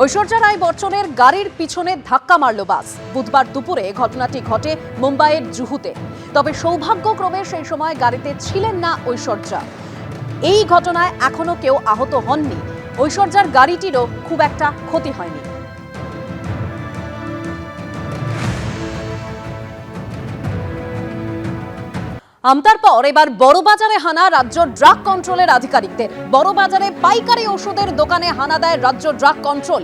ঐশ্বর্যা রায় বচ্চনের গাড়ির পিছনে ধাক্কা মারল বাস। বুধবার দুপুরে ঘটনাটি ঘটে মুম্বাইয়ের জুহুতে। তবে সৌভাগ্যক্রমে সেই সময় গাড়িতে ছিলেন না ঐশ্বর্যা। এই ঘটনায় এখনো কেউ আহত হননি। ঐশ্বর্যার গাড়িটিরও খুব একটা ক্ষতি হয়নি। আমতার পর এবার বড়বাজারে হানা রাজ্য ড্রাগ কন্ট্রোলের আধিকারিকদের। বড়বাজারে পাইকারি ওষুধের দোকানে হানা দেয় রাজ্য ড্রাগ কন্ট্রোল।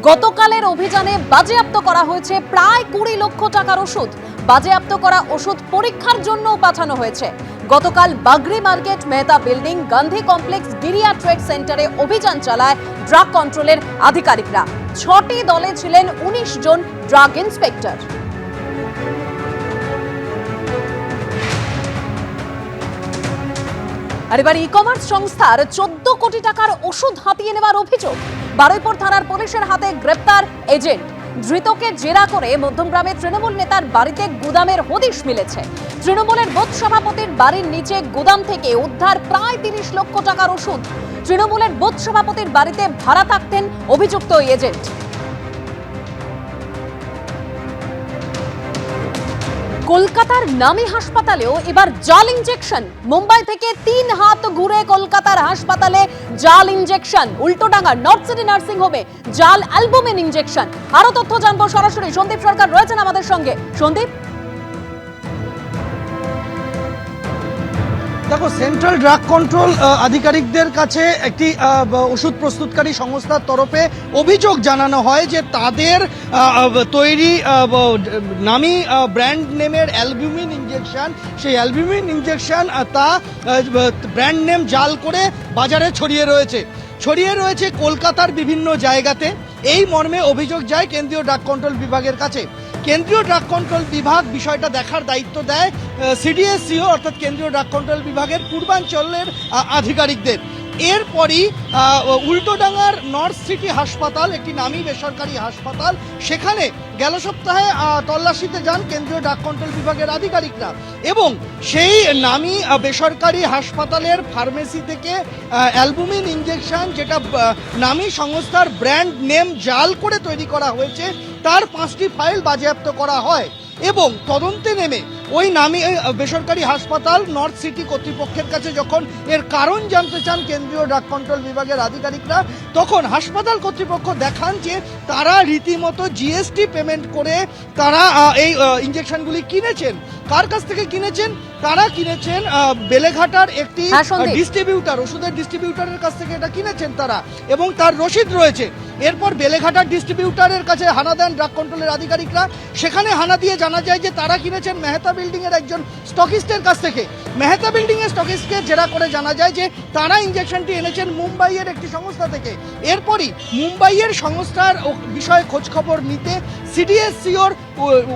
গতকালের অভিযানে বাজেয়াপ্ত করা হয়েছে প্রায় 20 লক্ষ টাকার ওষুধ। বাজেয়াপ্ত করা ওষুধ পরীক্ষার জন্য পাঠানো হয়েছে। গতকাল Bagri market, Mehta building, Gandhi complex, Giria trade সেন্টারে অভিযান চালায় ড্রাগ কন্ট্রোলের আধিকারিকরা। 6টি দলে ছিলেন 19 জন ড্রাগ ইন্সপেক্টর। আর এবার ই-কমার্স সংস্থার 14 কোটি টাকার ওষুধ হাতিয়ে নেওয়ার অভিযোগ। বারুইপুর থানার পুলিশের হাতে গ্রেপ্তার এজেন্ট। ধৃতকে জেরা করে মধ্যমগ্রামে তৃণমূল নেতার বাড়িতে গুদামের হদিশ মিলেছে। তৃণমূলের বুথ সভাপতির বাড়ির নিচে গুদাম থেকে উদ্ধার প্রায় 30 লক্ষ টাকার ওষুধ। তৃণমূলের বুথ সভাপতির বাড়িতে ভাড়া থাকতেন অভিযুক্ত ওই এজেন্ট। কলকাতার নামী হাসপাতালেও এবার জাল ইনজেকশন। মুম্বাই থেকে 3 হাত ঘুরে কলকাতার হাসপাতালে জাল ইনজেকশন। উল্টোডাঙ্গার নর্থ সিটি নার্সিং হোমে জাল অ্যালবুমিন ইনজেকশন। আরো তথ্য জানবো সরাসরি সন্দীপ সরকার রয়েছেন আমাদের সঙ্গে। সন্দীপ, দেখো, সেন্ট্রাল ড্রাগ কন্ট্রোল আধিকারিকদের কাছে একটি ওষুধ প্রস্তুতকারী সংস্থার তরফে অভিযোগ জানানো হয় যে তাদের তৈরি নামী ব্র্যান্ড নেমের অ্যালবুমিন ইনজেকশন, সেই অ্যালবুমিন ইনজেকশন তা ব্র্যান্ড নেম জাল করে বাজারে ছড়িয়ে রয়েছে কলকাতার বিভিন্ন জায়গাতে। এই মর্মে অভিযোগ যায় কেন্দ্রীয় ড্রাগ কন্ট্রোল বিভাগের কাছে। কেন্দ্রীয় ড্রাগ কন্ট্রোল বিভাগ বিষয়টা দেখার দায়িত্ব দেয় সিডিএসসিও অর্থাৎ কেন্দ্রীয় ড্রাগ কন্ট্রোল বিভাগের পূর্বাঞ্চলের আধিকারিকদের। এরপরই উল্টোডাঙ্গার নর্থ সিটি হাসপাতাল, একটি নামী বেসরকারি হাসপাতাল, সেখানে গেল সপ্তাহে তল্লাশিতে যান কেন্দ্রীয় ড্রাগ কন্ট্রোল বিভাগের আধিকারিকরা এবং সেই নামী বেসরকারি হাসপাতালের ফার্মেসি থেকে অ্যালবুমিন ইনজেকশন, যেটা নামী সংস্থার ব্র্যান্ড নেম জাল করে তৈরি করা হয়েছে, তার 5টি ফাইল বাজেয়াপ্ত করা হয় এবং তদন্তে নেমে ওই নামী বেসরকারি হাসপাতাল নর্থ সিটি কর্তৃপক্ষের কাছে যখন এর কারণ জানতে চান কেন্দ্রীয় ড্রাগ কন্ট্রোল বিভাগের আধিকারিকরা, তখন হাসপাতাল কর্তৃপক্ষ দেখান যে তারা রীতিমতো জিএসটি পেমেন্ট করে তারা এই ইনজেকশনগুলি কিনেছেন। কার কাছ থেকে কিনেছেন? তারা কিনেছেন বেলেঘাটার একটি ডিস্ট্রিবিউটার, ওষুধের ডিস্ট্রিবিউটারের কাছ থেকে এটা কিনেছেন তারা, এবং তার রসিদ রয়েছে। এরপর বেলেঘাটার ডিস্ট্রিবিউটারের কাছে হানা দেন ড্রাগ কন্ট্রোলের আধিকারিকরা। সেখানে হানা দিয়ে জানা যায় যে তারা কিনেছেন মেহতা বিল্ডিং এর একজন স্টকিস্টের কাছ থেকে। মেহতা বিল্ডিং এর স্টকিস্টকে জেরা করে জানা যায় যে তারা ইনজেকশনটি এনেছেন মুম্বাইয়ের একটি সংস্থা থেকে। এরপরই মুম্বাইয়ের সংস্থার বিষয়ে খোঁজ খবর নিতে সিডিএসসিওর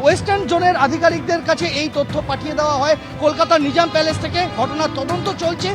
ওয়েস্টার্ন জোনের আধিকারিকদের কাছে এই তথ্য পাঠিয়ে দেওয়া হয় কলকাতার নিজাম প্যালেস থেকে। ঘটনার তদন্ত চলছে।